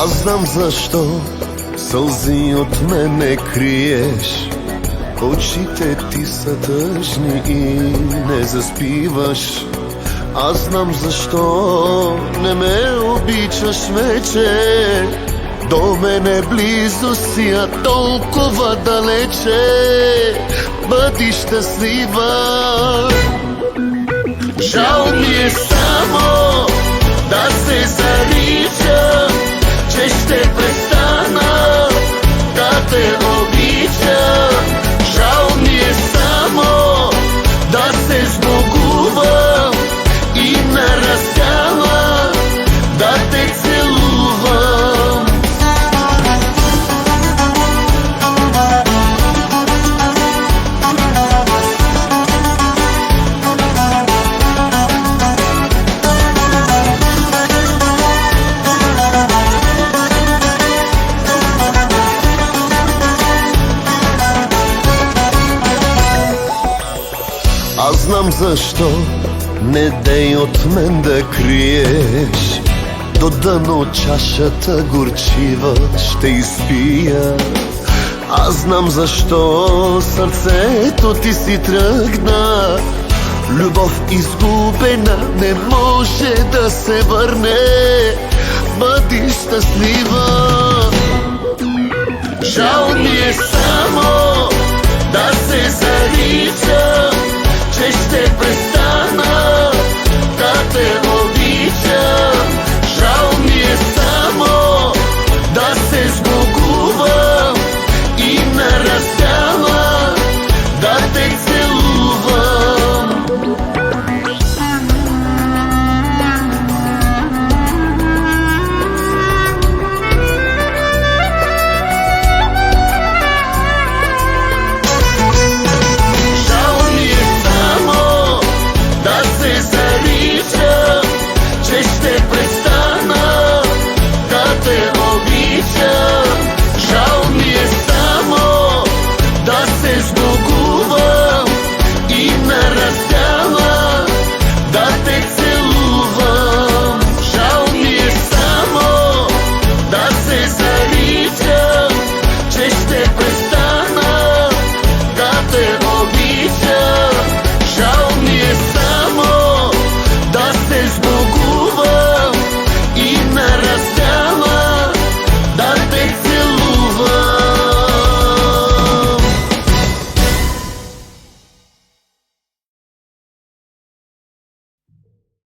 Аз знам защо сълзи от мене криеш. Очите ти са тъжни и не заспиваш. Аз знам защо не ме обичаш вече. До мене близо си, а толкова далече. Бъди щастлива. Жал ми е само да се заричам, че ще престана да те обичам. Жал ми е само да се сбогувам и на разсяла да те целувам. Аз знам защо не дей от мен да криеш. До дъно чашата горчива ще изпия. Аз знам защо сърцето ти си тръгна. Любов изгубена не може да се върне. Бъди щастлива. Жал ми е само да се заричам,